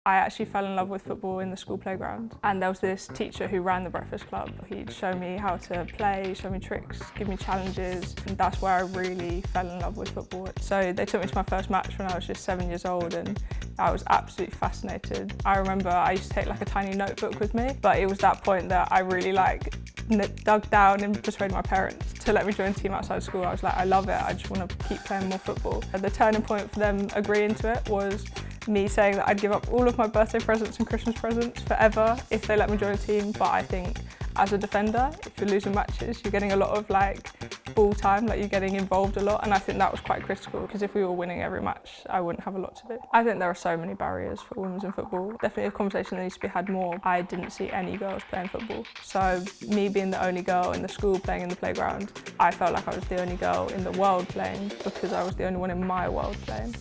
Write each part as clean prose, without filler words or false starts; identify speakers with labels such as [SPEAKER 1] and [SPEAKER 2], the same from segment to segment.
[SPEAKER 1] I actually fell in love with football in the school playground, and there was this teacher who ran the breakfast club. He'd show me how to play, show me tricks, give me challenges, and that's where I really fell in love with football. So they took me to my first match when I was just 7 years old, and I was absolutely fascinated. I remember I used to take like a tiny notebook with me, but it was that point that I really dug down and persuaded my parents to let me join a team outside school. I was like, I love it, I just want to keep playing more football. The turning point for them agreeing to it was me saying that I'd give up all of my birthday presents and Christmas presents forever if they let me join a team. But I think as a defender, if you're losing matches, you're getting a lot of ball time, you're getting involved a lot, and I think that was quite critical, because if we were winning every match, I wouldn't have a lot to do. I think there are so many barriers for women's in football. Definitely a conversation that needs to be had more. I didn't see any girls playing football, so me being the only girl in the school playing in the playground, I felt like I was the only girl in the world playing, because I was the only one in my world playing.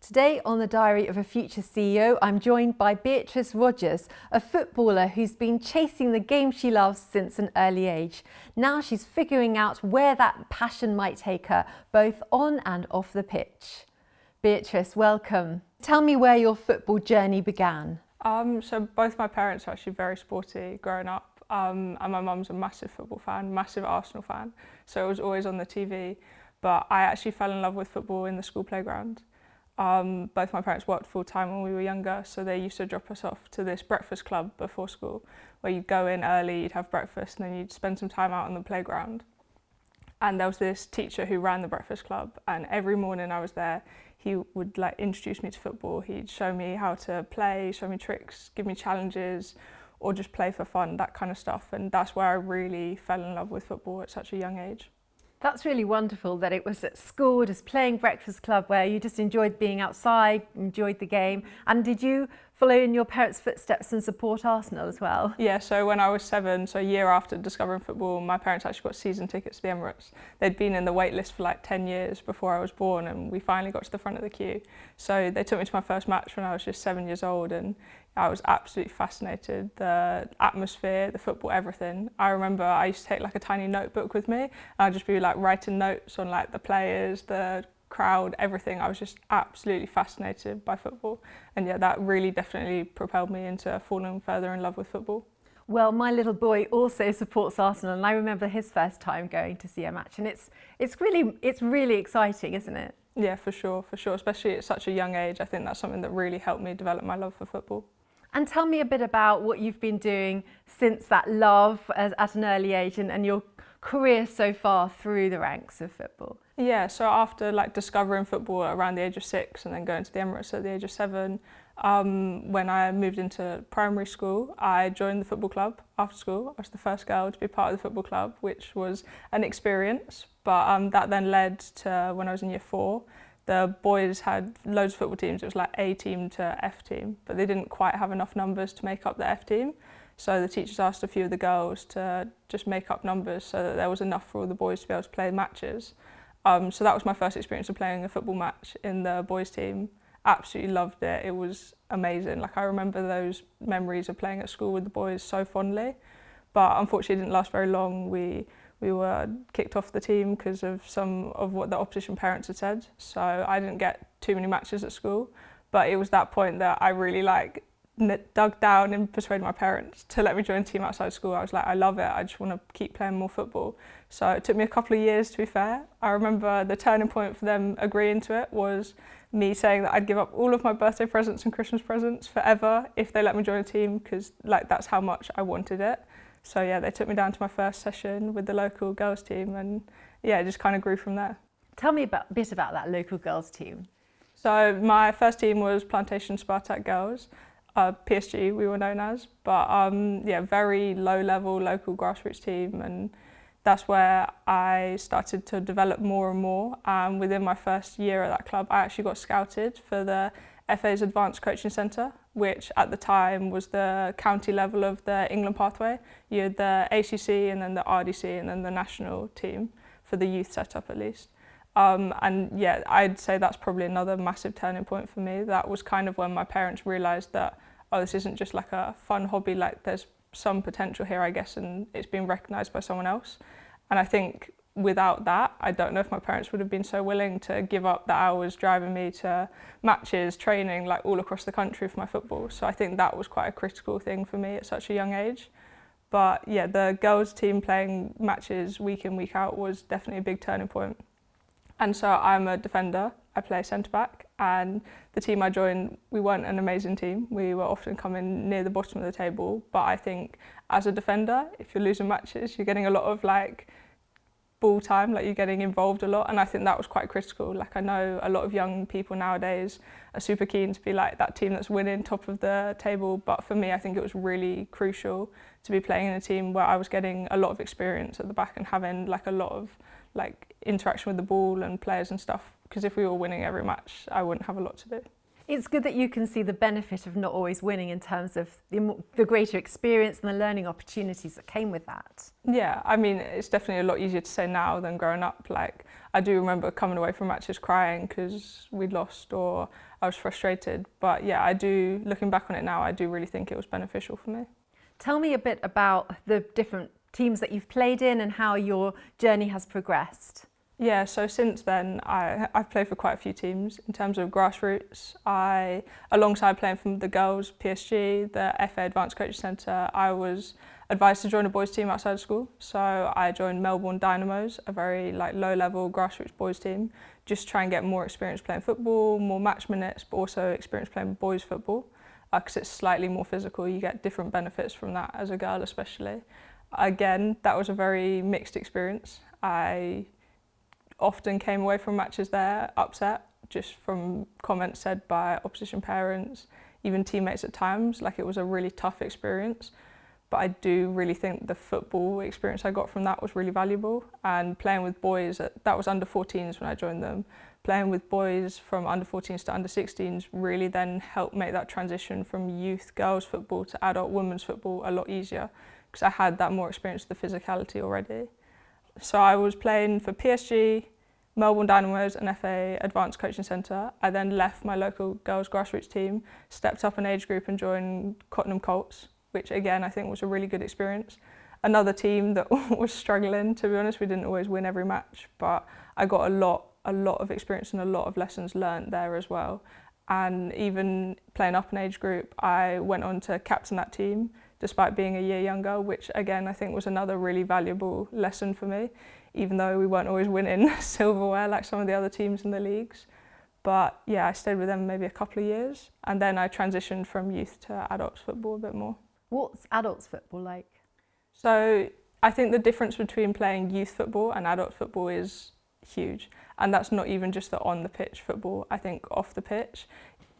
[SPEAKER 2] Today on the Diary of a Future CEO, I'm joined by Beatrice Rogers, a footballer who's been chasing the game she loves since an early age. Now she's figuring out where that passion might take her, both on and off the pitch. Beatrice, welcome. Tell me where your football journey began.
[SPEAKER 1] So both my parents are actually very sporty growing up, and my mum's a massive football fan, massive Arsenal fan, so it was always on the TV. But I actually fell in love with football in the school playground. Both my parents worked full time when we were younger, so they used to drop us off to this breakfast club before school, where you'd go in early, you'd have breakfast, and then you'd spend some time out on the playground. And there was this teacher who ran the breakfast club, and every morning I was there, he would introduce me to football. He'd show me how to play, show me tricks, give me challenges, or just play for fun, that kind of stuff. And that's where I really fell in love with football at such a young age.
[SPEAKER 2] That's really wonderful that it was at school, just playing breakfast club, where you just enjoyed being outside, enjoyed the game. And did you follow in your parents' footsteps and support Arsenal as well?
[SPEAKER 1] Yeah, so when I was 7, so a year after discovering football, my parents actually got season tickets to the Emirates. They'd been in the wait list for 10 years before I was born, and we finally got to the front of the queue. So they took me to my first match when I was just 7 years old, and I was absolutely fascinated. The atmosphere, the football, everything. I remember I used to take a tiny notebook with me, and I'd just be writing notes on the players, the crowd, everything. I was just absolutely fascinated by football, and yeah, that really definitely propelled me into falling further in love with football.
[SPEAKER 2] Well, my little boy also supports Arsenal, and I remember his first time going to see a match, and it's really exciting, isn't it?
[SPEAKER 1] Yeah, for sure, especially at such a young age. I think that's something that really helped me develop my love for football.
[SPEAKER 2] And tell me a bit about what you've been doing since that love at an early age, and your career so far through the ranks of football.
[SPEAKER 1] Yeah, so after discovering football around the age of 6 and then going to the Emirates at the age of 7, when I moved into primary school, I joined the football club after school. I was the first girl to be part of the football club, which was an experience, but that then led to when I was in year 4. The boys had loads of football teams. It was A team to F team, but they didn't quite have enough numbers to make up the F team. So the teachers asked a few of the girls to just make up numbers so that there was enough for all the boys to be able to play matches. So that was my first experience of playing a football match in the boys team. Absolutely loved it. It was amazing. I remember those memories of playing at school with the boys so fondly, but unfortunately it didn't last very long. We were kicked off the team because of some of what the opposition parents had said. So I didn't get too many matches at school, but it was that point that I really dug down and persuaded my parents to let me join a team outside school. I was like, I love it, I just want to keep playing more football. So it took me a couple of years, to be fair. I remember the turning point for them agreeing to it was me saying that I'd give up all of my birthday presents and Christmas presents forever if they let me join a team, because that's how much I wanted it. So yeah, they took me down to my first session with the local girls team, and yeah, it just kind of grew from there.
[SPEAKER 2] Tell me a bit about that local girls team.
[SPEAKER 1] So my first team was Plantation Spartak Girls, PSG we were known as, but yeah, very low level local grassroots team, and that's where I started to develop more and more. Within my first year at that club, I actually got scouted for the FA's Advanced Coaching Centre, which at the time was the county level of the England pathway. You had the ACC and then the RDC and then the national team for the youth setup at least. And yeah, I'd say that's probably another massive turning point for me. That was kind of when my parents realised that, oh, this isn't just a fun hobby, there's some potential here, I guess, and it's being recognised by someone else. And I think without that, I don't know if my parents would have been so willing to give up the hours driving me to matches, training, like all across the country for my football. So I think that was quite a critical thing for me at such a young age. But yeah, the girls team playing matches week in, week out was definitely a big turning point. And so I'm a defender, I play centre back, and the team I joined, we weren't an amazing team. We were often coming near the bottom of the table, but I think as a defender, if you're losing matches, you're getting a lot of like ball time, like you're getting involved a lot, and I think that was quite critical. Like I know a lot of young people nowadays are super keen to be like that team that's winning top of the table, but for me I think it was really crucial to be playing in a team where I was getting a lot of experience at the back and having like a lot of like interaction with the ball and players and stuff, because if we were winning every match I wouldn't have a lot to do.
[SPEAKER 2] It's good that you can see the benefit of not always winning in terms of the greater experience and the learning opportunities that came with that.
[SPEAKER 1] Yeah, I mean, it's definitely a lot easier to say now than growing up. Like, I do remember coming away from matches crying because we'd lost or I was frustrated. But yeah, I do, looking back on it now, I do really think it was beneficial for me.
[SPEAKER 2] Tell me a bit about the different teams that you've played in and how your journey has progressed.
[SPEAKER 1] Yeah, so since then I've played for quite a few teams. In terms of grassroots, alongside playing for the girls PSG, the FA Advanced Coaching Centre, I was advised to join a boys team outside of school. So I joined Melbourne Dynamos, a very like low-level grassroots boys team, just try and get more experience playing football, more match minutes, but also experience playing boys football, because it's slightly more physical. You get different benefits from that as a girl especially. Again, that was a very mixed experience. I often came away from matches there upset, just from comments said by opposition parents, even teammates at times. Like, it was a really tough experience, but I do really think the football experience I got from that was really valuable. And playing with boys, that was under 14s when I joined them, playing with boys from under 14s to under 16s really then helped make that transition from youth girls football to adult women's football a lot easier, because I had that more experience with the physicality already. So I was playing for PSG, Melbourne Dynamos and FA Advanced Coaching Centre. I then left my local girls grassroots team, stepped up an age group and joined Cottenham Colts, which again I think was a really good experience. Another team that was struggling, to be honest. We didn't always win every match, but I got a lot of experience and a lot of lessons learnt there as well. And even playing up an age group, I went on to captain that team despite being a year younger, which again I think was another really valuable lesson for me, even though we weren't always winning silverware like some of the other teams in the leagues. But yeah, I stayed with them maybe a couple of years, and then I transitioned from youth to adults football a bit more.
[SPEAKER 2] What's adults football like?
[SPEAKER 1] So I think the difference between playing youth football and adult football is huge, and that's not even just the on the pitch football. I think off the pitch,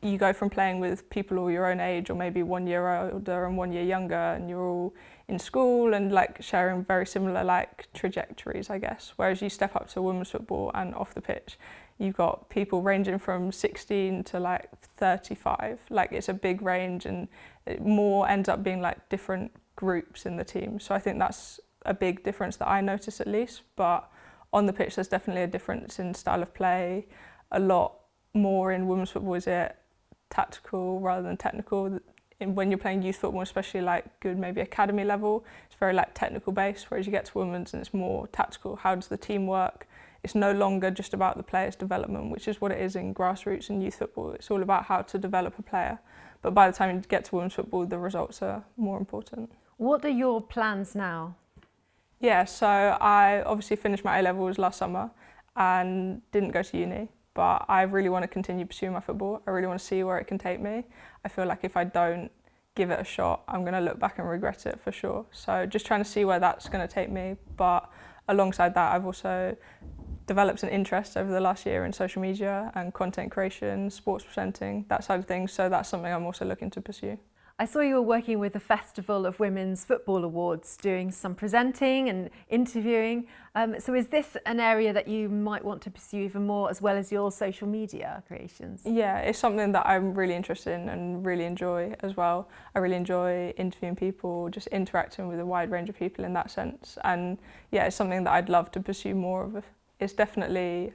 [SPEAKER 1] you go from playing with people all your own age or maybe 1 year older and 1 year younger, and you're all in school and like sharing very similar like trajectories, I guess. Whereas you step up to women's football and off the pitch, you've got people ranging from 16 to like 35. Like, it's a big range, and it more ends up being like different groups in the team. So I think that's a big difference that I notice, at least. But on the pitch, there's definitely a difference in style of play. A lot more in women's football is it tactical rather than technical. When you're playing youth football, especially like good maybe academy level, it's very like technical based, whereas you get to women's and it's more tactical. How does the team work? It's no longer just about the player's development, which is what it is in grassroots and youth football. It's all about how to develop a player. But by the time you get to women's football, the results are more important.
[SPEAKER 2] What are your plans now?
[SPEAKER 1] Yeah, so I obviously finished my A-levels last summer and didn't go to uni. But I really want to continue pursuing my football. I really want to see where it can take me. I feel like if I don't give it a shot, I'm going to look back and regret it for sure. So just trying to see where that's going to take me. But alongside that, I've also developed an interest over the last year in social media and content creation, sports presenting, that side of things. So that's something I'm also looking to pursue.
[SPEAKER 2] I saw you were working with the Festival of Women's Football Awards, doing some presenting and interviewing. So is this an area that you might want to pursue even more, as well as your social media creations? Yeah, it's something that I'm really interested in and really enjoy as well. I really enjoy interviewing people, just interacting with a wide range of people in that sense. And yeah, it's something that I'd love to pursue more of. It's definitely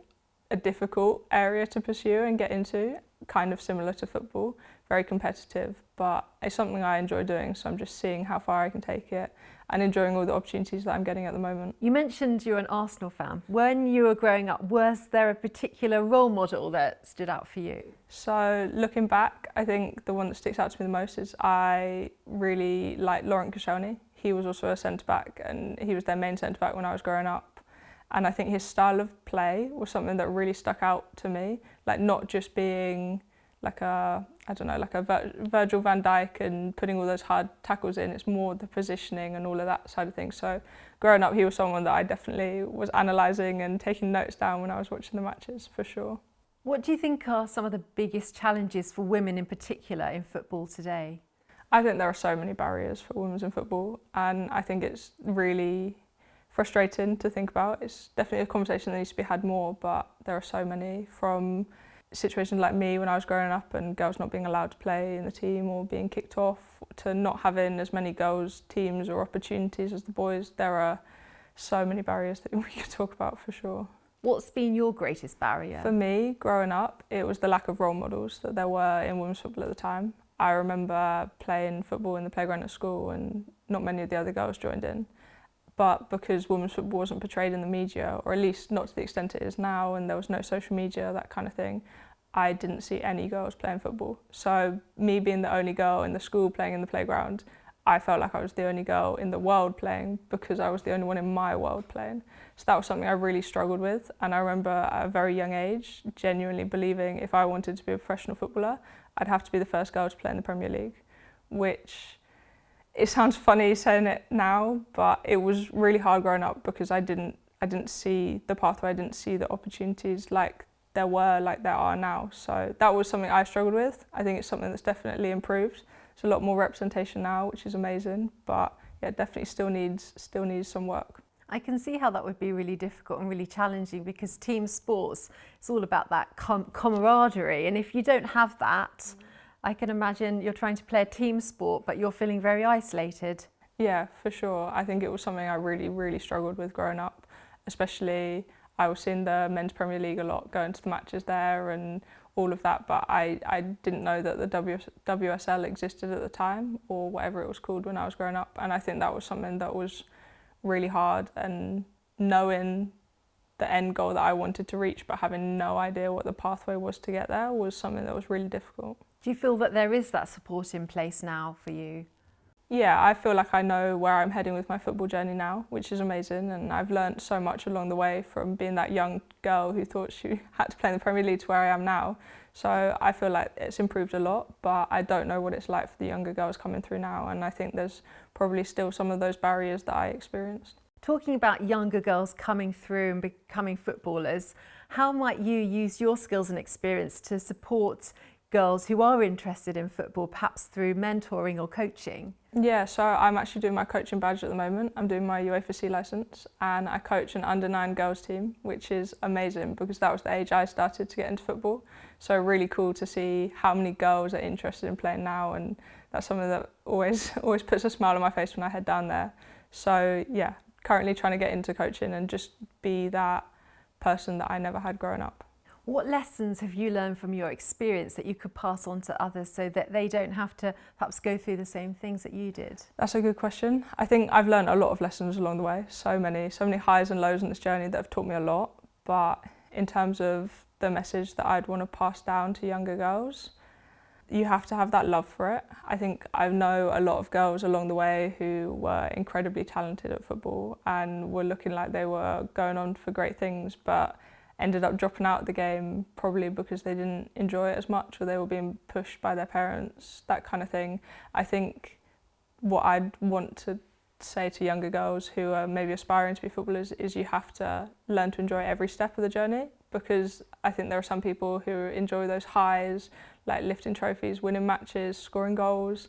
[SPEAKER 2] a difficult area to pursue and get into, kind of similar to football, very competitive, but it's something I enjoy doing, so I'm just seeing how far I can take it
[SPEAKER 1] and enjoying all the opportunities that I'm getting at the moment.
[SPEAKER 2] You mentioned you're an Arsenal fan. When you were growing up, was there a particular role model that stood out for you?
[SPEAKER 1] So looking back, I think the one that sticks out to me the most is I really like Laurent Koscielny. He was also a centre-back, and he was their main centre-back when I was growing up. And I think his style of play was something that really stuck out to me, like not just being like a Virgil van Dijk and putting all those hard tackles in. It's more the positioning and all of that side of things. So growing up, he was someone that I definitely was analysing and taking notes down when I was watching the matches, for sure.
[SPEAKER 2] What do you think are some of the biggest challenges for women in particular in football today?
[SPEAKER 1] I think there are so many barriers for women in football, and I think it's really frustrating to think about. It's definitely a conversation that needs to be had more, but there are so many, from situations like me when I was growing up and girls not being allowed to play in the team or being kicked off, to not having as many girls' teams or opportunities as the boys. There are so many barriers that we could talk about, for sure.
[SPEAKER 2] What's been your greatest barrier?
[SPEAKER 1] For me, growing up, it was the lack of role models that there were in women's football at the time. I remember playing football in the playground at school and not many of the other girls joined in. But because women's football wasn't portrayed in the media, or at least not to the extent it is now, and there was no social media, that kind of thing, I didn't see any girls playing football. So me being the only girl in the school playing in the playground, I felt like I was the only girl in the world playing because I was the only one in my world playing. So that was something I really struggled with. And I remember at a very young age genuinely believing if I wanted to be a professional footballer, I'd have to be the first girl to play in the Premier League, which it sounds funny saying it now, but it was really hard growing up because I didn't see the pathway, I didn't see the opportunities like there are now. So that was something I struggled with. I think it's something that's definitely improved. There's a lot more representation now, which is amazing, but yeah, definitely still needs some work.
[SPEAKER 2] I can see how that would be really difficult and really challenging, because team sports, it's all about that camaraderie, and if you don't have that, I can imagine you're trying to play a team sport but you're feeling very isolated.
[SPEAKER 1] Yeah, for sure. I think it was something I really struggled with growing up, especially I was in the Men's Premier League a lot, going to the matches there and all of that, but I didn't know that the WSL existed at the time, or whatever it was called when I was growing up, and I think that was something that was really hard, and knowing the end goal that I wanted to reach but having no idea what the pathway was to get there was something that was really difficult.
[SPEAKER 2] Do you feel that there is that support in place now for you?
[SPEAKER 1] Yeah, I feel like I know where I'm heading with my football journey now, which is amazing, and I've learnt so much along the way, from being that young girl who thought she had to play in the Premier League to where I am now. So I feel like it's improved a lot, but I don't know what it's like for the younger girls coming through now, and I think there's probably still some of those barriers that I experienced.
[SPEAKER 2] Talking about younger girls coming through and becoming footballers, how might you use your skills and experience to support girls who are interested in football, perhaps through mentoring or coaching?
[SPEAKER 1] Yeah, so I'm actually doing my coaching badge at the moment. I'm doing my UEFA C licence, and I coach an under-9 girls team, which is amazing because that was the age I started to get into football. So really cool to see how many girls are interested in playing now, and that's something that always puts a smile on my face when I head down there. So yeah, currently trying to get into coaching and just be that person that I never had growing up.
[SPEAKER 2] What lessons have you learned from your experience that you could pass on to others so that they don't have to perhaps go through the same things that you did?
[SPEAKER 1] That's a good question. I think I've learned a lot of lessons along the way. So many highs and lows in this journey that have taught me a lot. But in terms of the message that I'd want to pass down to younger girls, you have to have that love for it. I think I know a lot of girls along the way who were incredibly talented at football and were looking like they were going on for great things, but ended up dropping out of the game probably because they didn't enjoy it as much, or they were being pushed by their parents, that kind of thing. I think what I'd want to say to younger girls who are maybe aspiring to be footballers is you have to learn to enjoy every step of the journey, because I think there are some people who enjoy those highs, like lifting trophies, winning matches, scoring goals.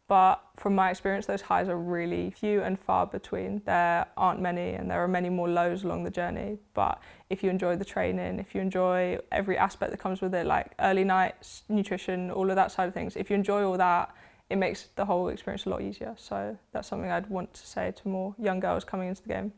[SPEAKER 1] But from my experience, those highs are really few and far between. There aren't many, and there are many more lows along the journey. But if you enjoy the training, if you enjoy every aspect that comes with it, like early nights, nutrition, all of that side of things, if you enjoy all that, it makes the whole experience a lot easier. So that's something I'd want to say to more young girls coming into the game.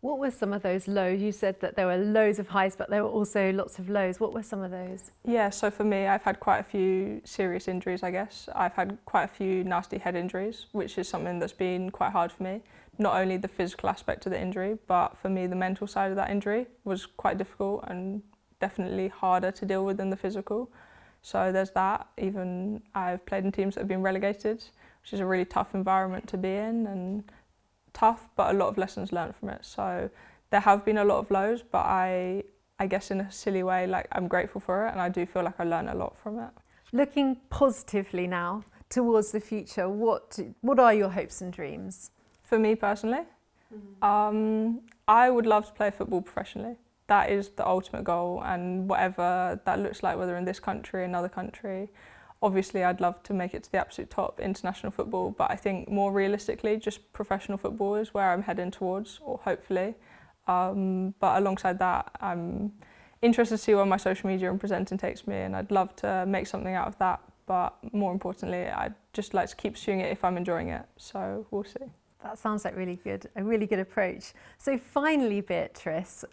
[SPEAKER 2] What were some of those lows? You said that there were loads of highs, but there were also lots of lows. What were some of those?
[SPEAKER 1] Yeah, so for me, I've had quite a few serious injuries, I guess. I've had quite a few nasty head injuries, which is something that's been quite hard for me. not only the physical aspect of the injury, but for me the mental side of that injury was quite difficult and definitely harder to deal with than the physical. So there's that. Even I've played in teams that have been relegated, which is a really tough environment to be in, and tough, but a lot of lessons learned from it. So there have been a lot of lows, but I guess in a silly way, like I'm grateful for it, and I do feel like I learned a lot from it.
[SPEAKER 2] Looking positively now towards the future, what are your hopes and dreams?
[SPEAKER 1] For me personally, I would love to play football professionally. That is the ultimate goal, and whatever that looks like, whether in this country, another country. Obviously, I'd love to make it to the absolute top, international football, but I think more realistically, just professional football is where I'm heading towards, or hopefully. But alongside that, I'm interested to see where my social media and presenting takes me, and I'd love to make something out of that. But more importantly, I'd just like to keep pursuing it if I'm enjoying it. So we'll see.
[SPEAKER 2] That sounds like a really good approach. So finally, Beatrice,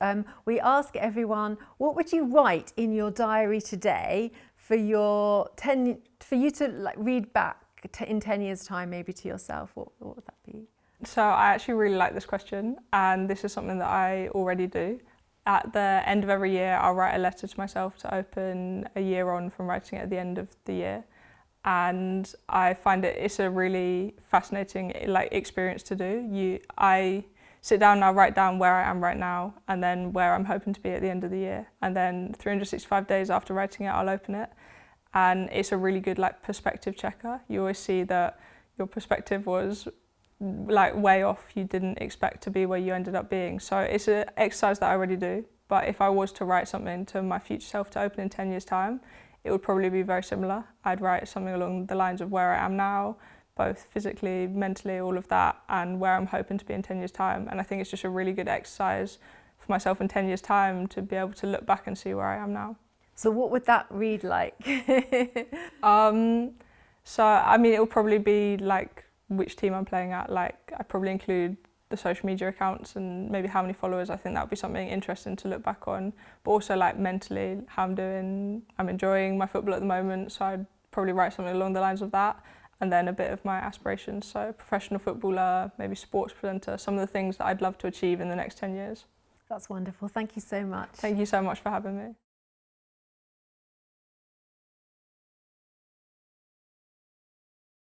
[SPEAKER 2] we ask everyone, what would you write in your diary today for you to like read back in 10 years' time, maybe to yourself? What would that be?
[SPEAKER 1] So I actually really like this question, and this is something that I already do. At the end of every year, I'll write a letter to myself to open a year on from writing it at the end of the year. And I find it's a really fascinating experience to do. I sit down and I write down where I am right now, and then where I'm hoping to be at the end of the year. And then 365 days after writing it, I'll open it. And it's a really good perspective checker. You always see that your perspective was way off. You didn't expect to be where you ended up being. So it's an exercise that I already do. But if I was to write something to my future self to open in 10 years' time, it would probably be very similar. I'd write something along the lines of where I am now, both physically, mentally, all of that, and where I'm hoping to be in 10 years' time. And I think it's just a really good exercise for myself in 10 years' time to be able to look back and see where I am now.
[SPEAKER 2] So what would that read like?
[SPEAKER 1] So, I mean, it will probably be like which team I'm playing at. I'd probably include the social media accounts and maybe how many followers. I think that would be something interesting to look back on. But also mentally, how I'm doing. I'm enjoying my football at the moment, so I'd probably write something along the lines of that. And then a bit of my aspirations, so professional footballer, maybe sports presenter, some of the things that I'd love to achieve in the next 10 years.
[SPEAKER 2] That's wonderful. Thank you so much.
[SPEAKER 1] Thank you so much for having me.